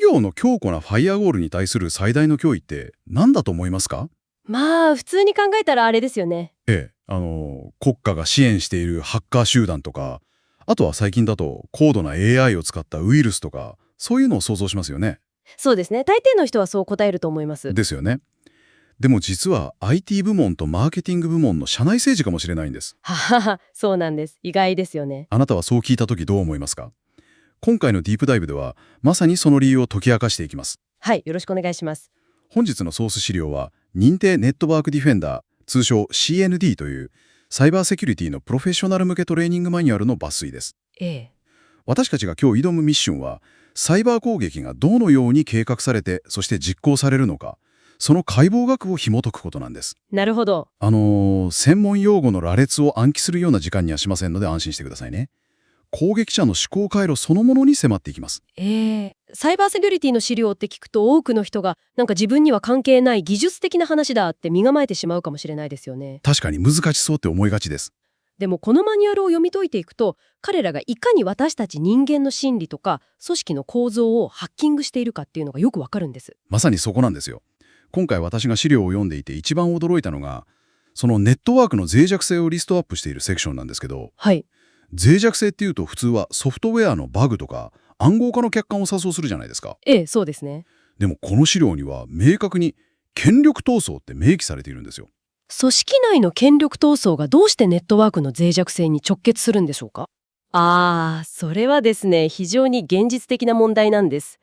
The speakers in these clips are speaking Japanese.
企業の強固なファイアウォールに対する最大の脅威って何だと思いますか？まあ普通に考えたらあれですよね。国家が支援しているハッカー集団とか、あとは最近だと高度な AI を使ったウイルスとか、そういうのを想像しますよね。そうですね。大抵の人はそう答えると思います。ですよね。でも実は IT 部門とマーケティング部門の社内政治かもしれないんです。ははは、そうなんです。意外ですよね。あなたはそう聞いたときどう思いますか？今回のディープダイブでは、まさにその理由を解き明かしていきます。はい、よろしくお願いします。本日のソース資料は、認定ネットワークディフェンダー、通称 CND という、サイバーセキュリティのプロフェッショナル向けトレーニングマニュアルの抜粋です。ええ。私たちが今日挑むミッションは、サイバー攻撃がどのように計画されて、そして実行されるのか、その解剖学を紐解くことなんです。なるほど。専門用語の羅列を暗記するような時間にはしませんので安心してくださいね。攻撃者の思考回路そのものに迫っていきます。サイバーセキュリティの資料って聞くと多くの人がなんか自分には関係ない技術的な話だって身構えてしまうかもしれないですよね。確かに難しそうって思いがちです。でもこのマニュアルを読み解いていくと彼らがいかに私たち人間の心理とか組織の構造をハッキングしているかっていうのがよくわかるんです。まさにそこなんですよ。今回私が資料を読んでいて一番驚いたのが、そのネットワークの脆弱性をリストアップしているセクションなんですけど、はい。脆弱性っていうと普通はソフトウェアのバグとか暗号化の欠陥を誘うするじゃないですか。そうですね。でもこの資料には明確に権力闘争って明記されているんですよ。組織内の権力闘争がどうしてネットワークの脆弱性に直結するんでしょうか？それはですね、非常に現実的な問題なんです。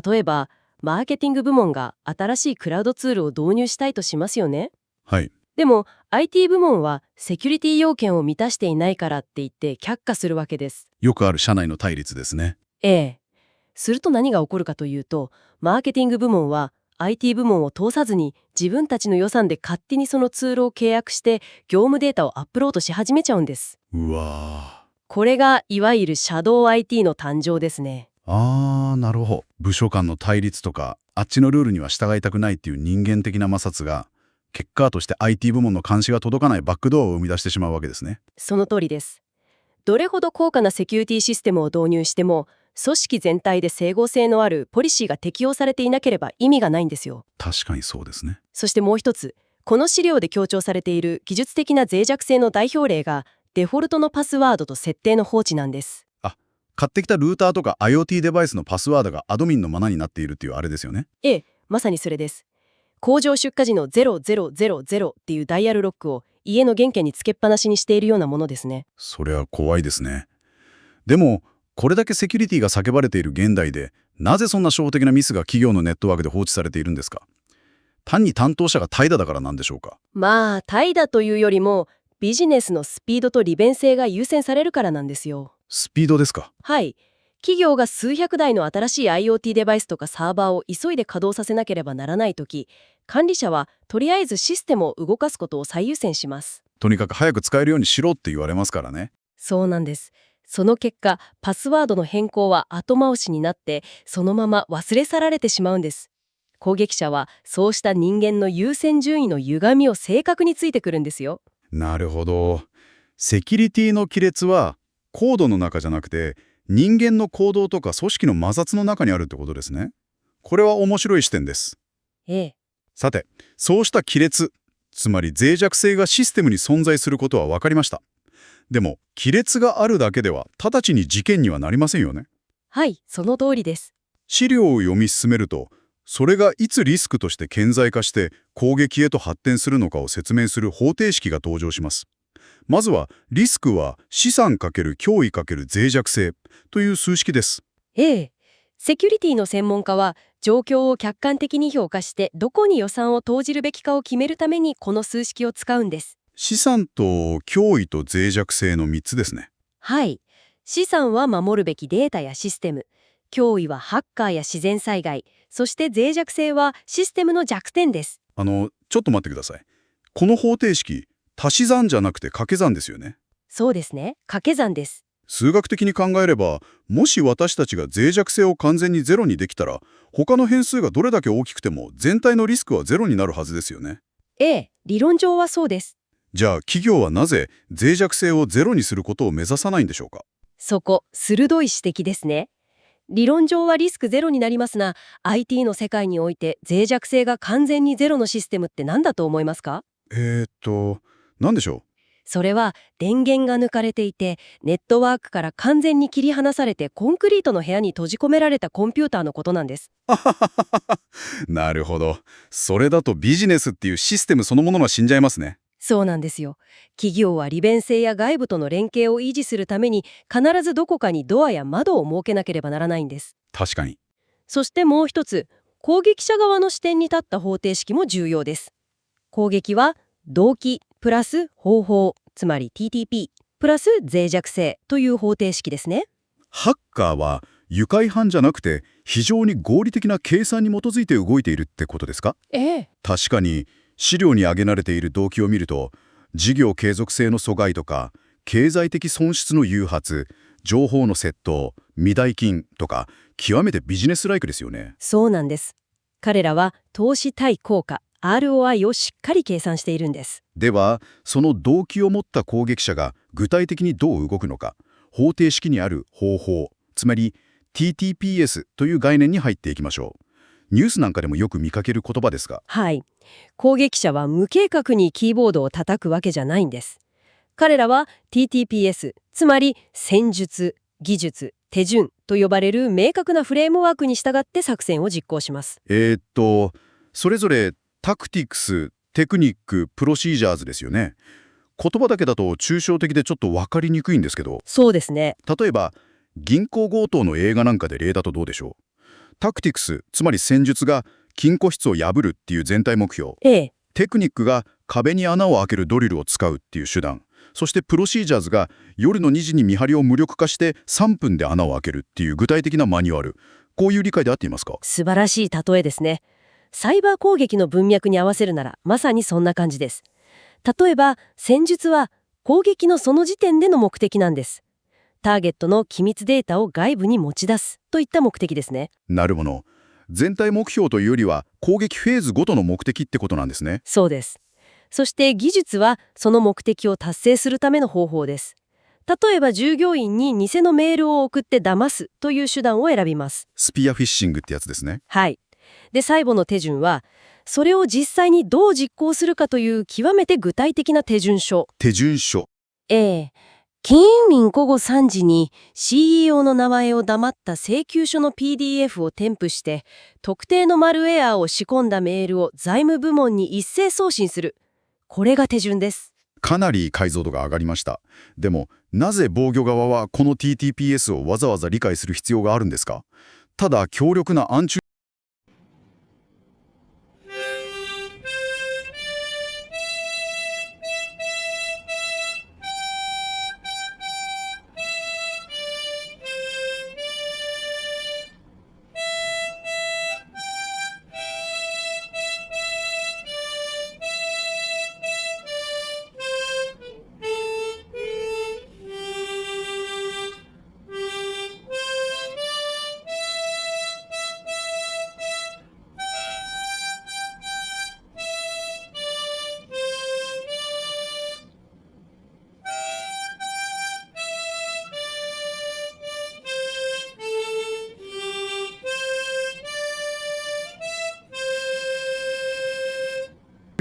例えば、マーケティング部門が新しいクラウドツールを導入したいとしますよね。はい。でも、IT 部門はセキュリティ要件を満たしていないからって言って却下するわけです。よくある社内の対立ですね。ええ。すると何が起こるかというと、マーケティング部門は IT 部門を通さずに自分たちの予算で勝手にそのツールを契約して業務データをアップロードし始めちゃうんです。うわこれがいわゆるシャドウ IT の誕生ですね。なるほど。部署間の対立とか、あっちのルールには従いたくないっていう人間的な摩擦が、結果として IT 部門の監視が届かないバックドアを生み出してしまうわけですね。その通りです。どれほど高価なセキュリティシステムを導入しても、組織全体で整合性のあるポリシーが適用されていなければ意味がないんですよ。確かにそうですね。そしてもう一つ、この資料で強調されている技術的な脆弱性の代表例が、デフォルトのパスワードと設定の放置なんです。買ってきたルーターとか IoT デバイスのパスワードがアドミンのままになっているっていうあれですよね。まさにそれです。工場出荷時の0000っていうダイヤルロックを家の原件につけっぱなしにしているようなものですね。それは怖いですね。でも、これだけセキュリティが叫ばれている現代で、なぜそんな初歩的なミスが企業のネットワークで放置されているんですか？単に担当者が怠惰だからなんでしょうか？怠惰というよりも、ビジネスのスピードと利便性が優先されるからなんですよ。スピードですか？はい。企業が数百台の新しい IoT デバイスとかサーバーを急いで稼働させなければならないとき、管理者はとりあえずシステムを動かすことを最優先します。とにかく早く使えるようにしろって言われますからね。そうなんです。その結果、パスワードの変更は後回しになって、そのまま忘れ去られてしまうんです。攻撃者はそうした人間の優先順位の歪みを正確についてくるんですよ。なるほど。セキュリティの亀裂はコードの中じゃなくて人間の行動とか組織の摩擦の中にあるってことですね。これは面白い視点です。ええ。さて、そうした亀裂、つまり脆弱性がシステムに存在することは分かりました。でも、亀裂があるだけでは直ちに事件にはなりませんよね。はい、その通りです。資料を読み進めると、それがいつリスクとして顕在化して攻撃へと発展するのかを説明する方程式が登場します。まずは、リスクは資産×脅威×脆弱性という数式です。セキュリティの専門家は、状況を客観的に評価して、どこに予算を投じるべきかを決めるためにこの数式を使うんです。資産と脅威と脆弱性の3つですね。はい。資産は守るべきデータやシステム。脅威はハッカーや自然災害。そして脆弱性はシステムの弱点です。ちょっと待ってください。この方程式、足し算じゃなくて掛け算ですよね。そうですね。掛け算です。数学的に考えれば、もし私たちが脆弱性を完全にゼロにできたら、他の変数がどれだけ大きくても全体のリスクはゼロになるはずですよね。理論上はそうです。じゃあ企業はなぜ脆弱性をゼロにすることを目指さないんでしょうか？そこ、鋭い指摘ですね。理論上はリスクゼロになりますが、 IT の世界において脆弱性が完全にゼロのシステムって何だと思いますか？何でしょそれは電源が抜かれていて、ネットワークから完全に切り離されてコンクリートの部屋に閉じ込められたコンピューターのことなんです。う。なるほど。それだとビジネスっていうシステムそのものが死んじゃいますね。そうなんですよ。企業は利便性や外部との連携を維持するために、必ずどこかにドアや窓を設けなければならないんです。確かに。そしてもう一つ、攻撃者側の視点に立った方程式も重要です。攻撃は動機プラス方法、つまり TTP プラス脆弱性という方程式ですね。ハッカーは愉快犯じゃなくて非常に合理的な計算に基づいて動いているってことですか？確かに資料に挙げられている動機を見ると、事業継続性の阻害とか経済的損失の誘発、情報の窃盗、未代金とか極めてビジネスライクですよね。そうなんです。彼らは投資対効果 ROI をしっかり計算しているんです。では、その動機を持った攻撃者が具体的にどう動くのか、方程式にある方法、つまり TTPS という概念に入っていきましょう。ニュースなんかでもよく見かける言葉ですが。はい。攻撃者は無計画にキーボードを叩くわけじゃないんです。彼らは TTPS、つまり戦術、技術、手順と呼ばれる明確なフレームワークに従って作戦を実行します。それぞれタクティクス、テクニック、プロシージャーズですよね。言葉だけだと抽象的でちょっと分かりにくいんですけど、そうですね。例えば銀行強盗の映画なんかで例だとどうでしょう。タクティクス、つまり戦術が金庫室を破るっていう全体目標。テクニックが壁に穴を開けるドリルを使うっていう手段。そしてプロシージャーズが夜の2時に見張りを無力化して3分で穴を開けるっていう具体的なマニュアル。こういう理解で合っていますか？素晴らしい例えですね。サイバー攻撃の文脈に合わせるならまさにそんな感じです。例えば戦術は攻撃のその時点での目的なんです。ターゲットの機密データを外部に持ち出すといった目的ですね。なるほど。全体目標というよりは攻撃フェーズごとの目的ってことなんですね。そうです。そして技術はその目的を達成するための方法です。例えば従業員に偽のメールを送って騙すという手段を選びます。スピアフィッシングってやつですね。はい。で、最後の手順は、それを実際にどう実行するかという極めて具体的な手順書。手順書。金融民午後3時に CEO の名前を黙った請求書の PDF を添付して、特定のマルウェアを仕込んだメールを財務部門に一斉送信する。これが手順です。かなり解像度が上がりました。でも、なぜ防御側はこの TTPS をわざわざ理解する必要があるんですか？ただ強力な暗中に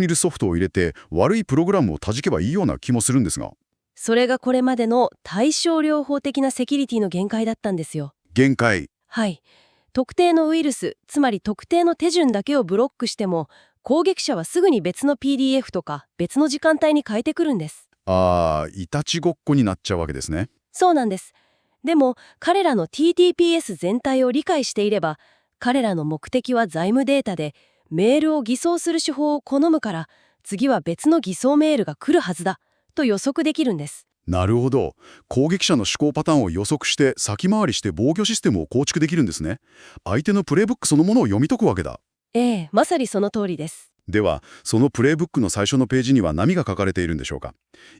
いるソフトを入れて悪いプログラムを弾けばいいような気もするんですが。それがこれまでの対症療法的なセキュリティの限界だったんですよ。限界。はい。特定のウイルス、つまり特定の手順だけをブロックしても、攻撃者はすぐに別の PDF とか別の時間帯に変えてくるんです。いたちごっこになっちゃうわけですね。そうなんです。でも、彼らの TTPS 全体を理解していれば、彼らの目的は財務データで、メールを偽装する手法を好むから、次は別の偽装メールが来るはずだ、と予測できるんです。なるほど。攻撃者の思考パターンを予測して先回りして防御システムを構築できるんですね。相手のプレイブックそのものを読み解くわけだ。まさにその通りです。では、そのプレイブックの最初のページには何が書かれているんでしょうか。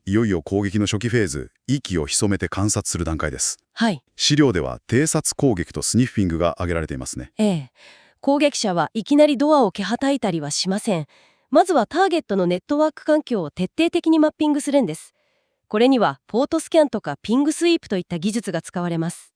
いよいよ攻撃の初期フェーズ、息を潜めて観察する段階です。はい。資料では偵察攻撃とスニッフィングが挙げられていますね。攻撃者はいきなりドアを蹴はたいたりはしません。まずはターゲットのネットワーク環境を徹底的にマッピングするんです。これにはポートスキャンとかピングスイープといった技術が使われます。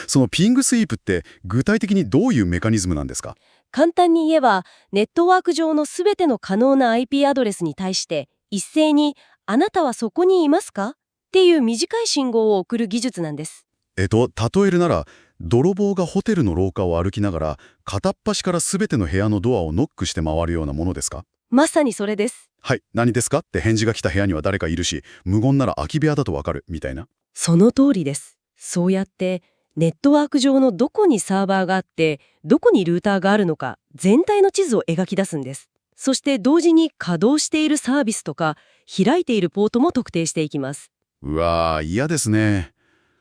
そのピングスイープって具体的にどういうメカニズムなんですか？簡単に言えば、ネットワーク上のすべての可能な IP アドレスに対して、一斉に、あなたはそこにいますかっていう短い信号を送る技術なんです。例えるなら、泥棒がホテルの廊下を歩きながら、片っ端から全ての部屋のドアをノックして回るようなものですか？まさにそれです。はい、何ですかって返事が来た部屋には誰かいるし、無言なら空き部屋だとわかる、みたいな。その通りです。そうやって、ネットワーク上のどこにサーバーがあって、どこにルーターがあるのか、全体の地図を描き出すんです。そして同時に稼働しているサービスとか、開いているポートも特定していきます。うわー、嫌ですね。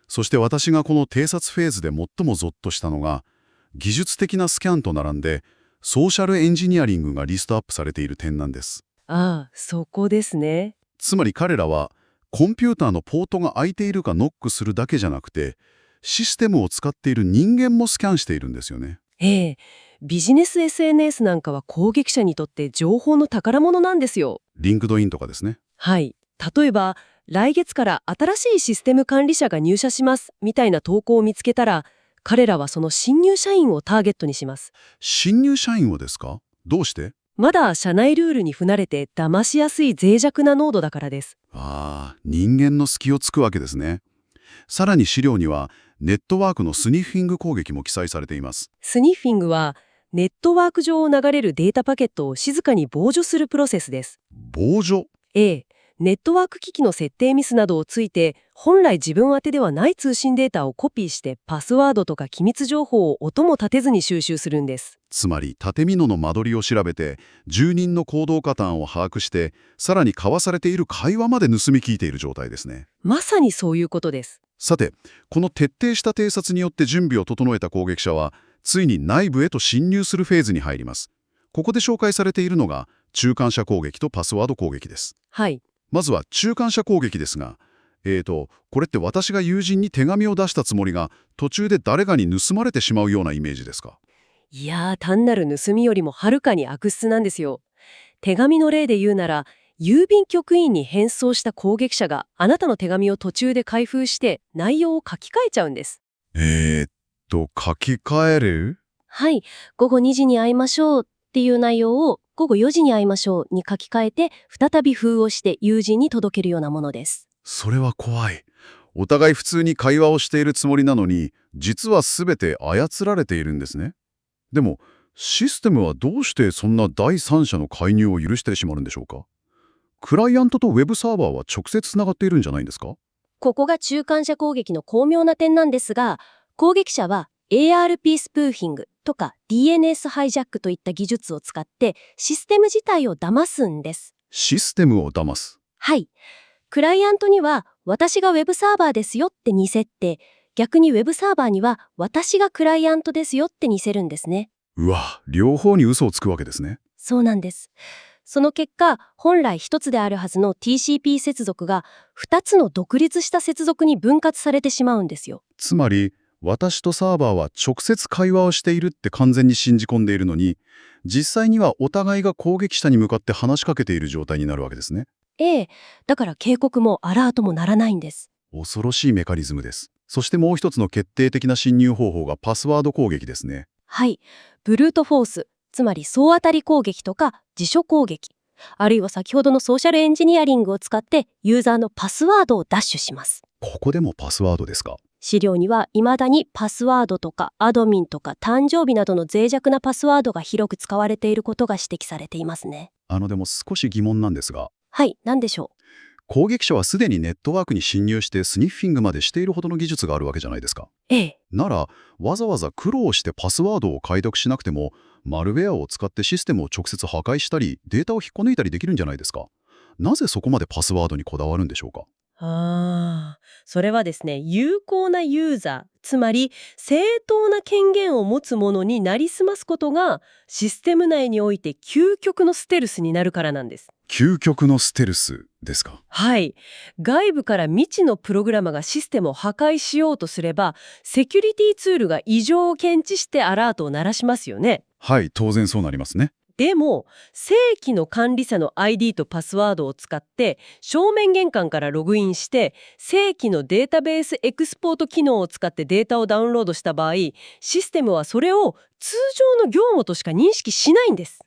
そして私がこの偵察フェーズで最もゾッとしたのが、技術的なスキャンと並んで、ソーシャルエンジニアリングがリストアップされている点なんです。ああ、そこですね。つまり彼らは、コンピューターのポートが開いているかノックするだけじゃなくて、システムを使っている人間もスキャンしているんですよね。ええ、ビジネス SNS なんかは攻撃者にとって情報の宝物なんですよ。リンクドインとかですね。はい。例えば、来月から新しいシステム管理者が入社しますみたいな投稿を見つけたら、彼らはその新入社員をターゲットにします。新入社員をですか？どうして？まだ社内ルールに不慣れて騙しやすい脆弱な濃度だからです。人間の隙をつくわけですね。さらに資料には、ネットワークのスニッフィング攻撃も記載されています。スニッフィングは、ネットワーク上を流れるデータパケットを静かに傍受するプロセスです。傍受？ええ、ネットワーク機器の設定ミスなどをついて、本来自分宛てではない通信データをコピーして、パスワードとか機密情報を音も立てずに収集するんです。つまり、建物の間取りを調べて、住人の行動パターンを把握して、さらに交わされている会話まで盗み聞いている状態ですね。まさにそういうことです。さて、この徹底した偵察によって準備を整えた攻撃者は、ついに内部へと侵入するフェーズに入ります。ここで紹介されているのが、中間者攻撃とパスワード攻撃です。はい。まずは中間者攻撃ですが、これって私が友人に手紙を出したつもりが、途中で誰かに盗まれてしまうようなイメージですか？いやー、単なる盗みよりもはるかに悪質なんですよ。手紙の例で言うなら、郵便局員に変装した攻撃者があなたの手紙を途中で開封して内容を書き換えちゃうんです。書き換える？はい、午後2時に会いましょうっていう内容を午後4時に会いましょうに書き換えて再び封をして友人に届けるようなものです。それは怖い。お互い普通に会話をしているつもりなのに、実は全て操られているんですね。でも、システムはどうしてそんな第三者の介入を許してしまうんでしょうか？クライアントとウェブサーバーは直接つながっているんじゃないんですか？ここが中間者攻撃の巧妙な点なんですが、攻撃者は ARP スプーフィングとか DNS ハイジャックといった技術を使ってシステム自体を騙すんです。システムを騙す。はい。クライアントには私がウェブサーバーですよって似せって、逆にウェブサーバーには私がクライアントですよって似せるんですね。うわ、両方に嘘をつくわけですね。そうなんです。その結果、本来一つであるはずの TCP 接続が二つの独立した接続に分割されてしまうんですよ。つまり、私とサーバーは直接会話をしているって完全に信じ込んでいるのに、実際にはお互いが攻撃者に向かって話しかけている状態になるわけですね。ええ、だから警告もアラートも鳴らないんです。恐ろしいメカニズムです。そしてもう一つの決定的な侵入方法がパスワード攻撃ですね。はい。ブルートフォース、つまり総当たり攻撃とか辞書攻撃、あるいは先ほどのソーシャルエンジニアリングを使ってユーザーのパスワードを奪取します。ここでもパスワードですか？資料には未だにパスワードとかアドミンとか誕生日などの脆弱なパスワードが広く使われていることが指摘されていますね。でも少し疑問なんですが、はい、何でしょう。攻撃者はすでにネットワークに侵入してスニッフィングまでしているほどの技術があるわけじゃないですか。ええ。なら、わざわざ苦労してパスワードを解読しなくても、マルウェアを使ってシステムを直接破壊したり、データを引っこ抜いたりできるんじゃないですか。なぜそこまでパスワードにこだわるんでしょうか。それはですね、有効なユーザー、つまり正当な権限を持つものになりすますことがシステム内において究極のステルスになるからなんです。究極のステルスですか。はい。外部から未知のプログラマがシステムを破壊しようとすれば、セキュリティツールが異常を検知してアラートを鳴らしますよね。はい、当然そうなりますね。でも、正規の管理者の ID とパスワードを使って、正面玄関からログインして、正規のデータベースエクスポート機能を使ってデータをダウンロードした場合、システムはそれを通常の業務としか認識しないんです。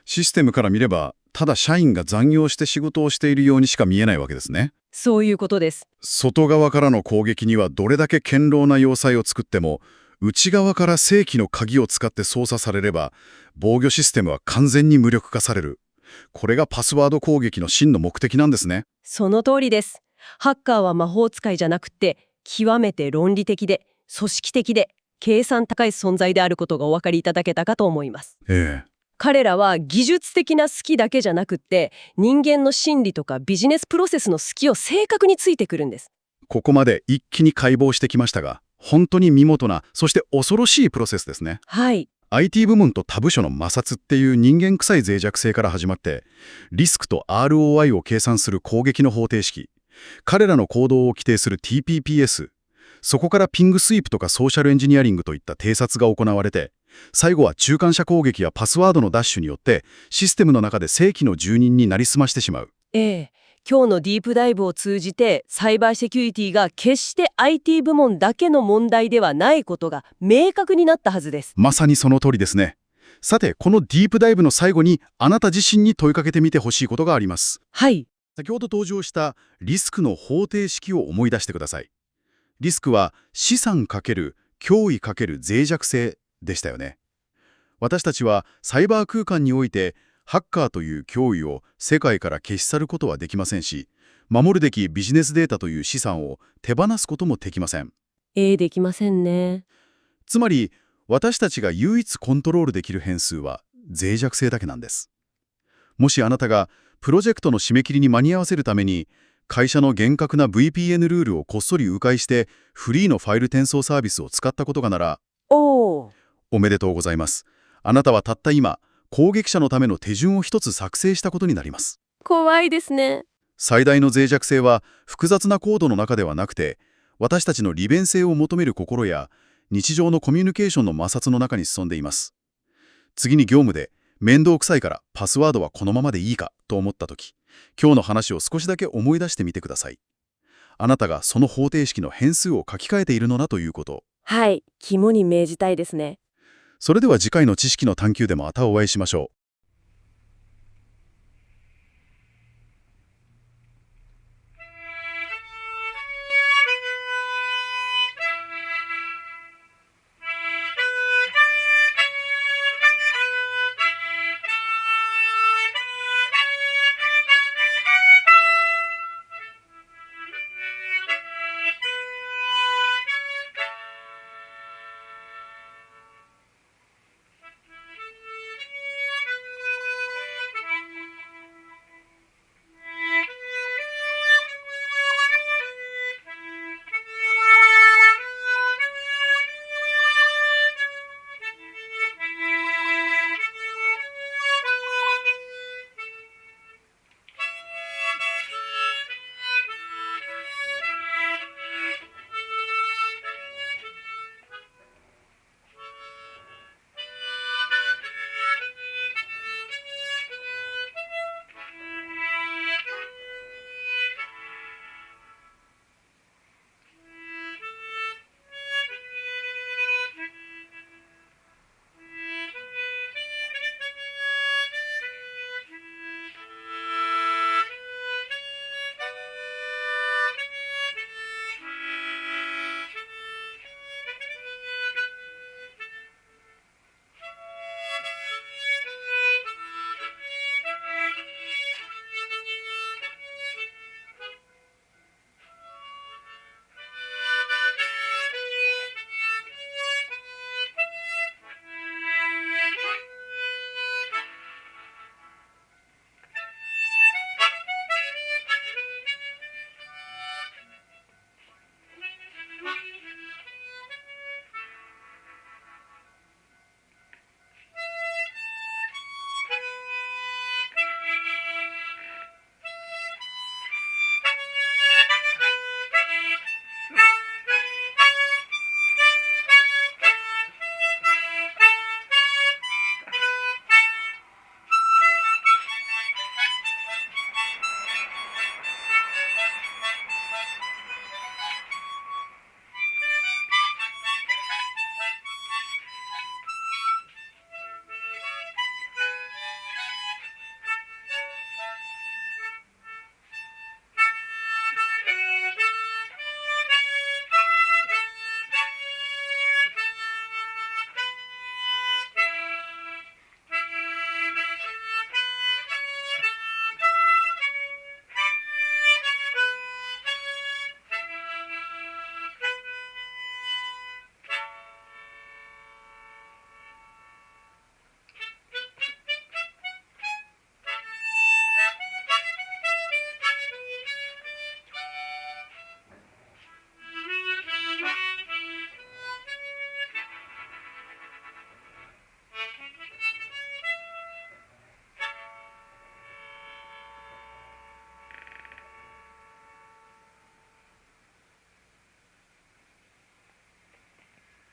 システムから見れば、ただ社員が残業して仕事をしているようにしか見えないわけですね。そういうことです。外側からの攻撃にはどれだけ堅牢な要塞を作っても、内側から正規の鍵を使って操作されれば、防御システムは完全に無力化される。これがパスワード攻撃の真の目的なんですね。その通りです。ハッカーは魔法使いじゃなくて、極めて論理的で、組織的で、計算高い存在であることがお分かりいただけたかと思います。彼らは技術的な隙だけじゃなくって、人間の心理とかビジネスプロセスの隙を正確についてくるんです。ここまで一気に解剖してきましたが、本当に見事な、そして恐ろしいプロセスですね。はい。IT 部門と他部署の摩擦っていう人間臭い脆弱性から始まって、リスクと ROI を計算する攻撃の方程式、彼らの行動を規定する TPPS、そこからピングスイープとかソーシャルエンジニアリングといった偵察が行われて、最後は中間者攻撃やパスワードのダッシュによってシステムの中で正規の住人になりすましてしまう。今日のディープダイブを通じてサイバーセキュリティが決して IT 部門だけの問題ではないことが明確になったはずです。まさにその通りですね。さて、このディープダイブの最後にあなた自身に問いかけてみてほしいことがあります。はい。先ほど登場したリスクの方程式を思い出してください。リスクは資産×脅威×脆弱性でしたよね。私たちはサイバー空間においてハッカーという脅威を世界から消し去ることはできませんし、守るべきビジネスデータという資産を手放すこともできません。できませんね。つまり、私たちが唯一コントロールできる変数は脆弱性だけなんです。もしあなたがプロジェクトの締め切りに間に合わせるために、会社の厳格な VPN ルールをこっそり迂回してフリーのファイル転送サービスを使ったことがなら、おめでとうございます。あなたはたった今、攻撃者のための手順を一つ作成したことになります。怖いですね。最大の脆弱性は複雑なコードの中ではなくて、私たちの利便性を求める心や日常のコミュニケーションの摩擦の中に潜んでいます。次に業務で面倒くさいからパスワードはこのままでいいかと思ったとき、今日の話を少しだけ思い出してみてください。あなたがその方程式の変数を書き換えているのだということ。はい、肝に銘じたいですね。それでは次回の知識の探求でまたお会いしましょう。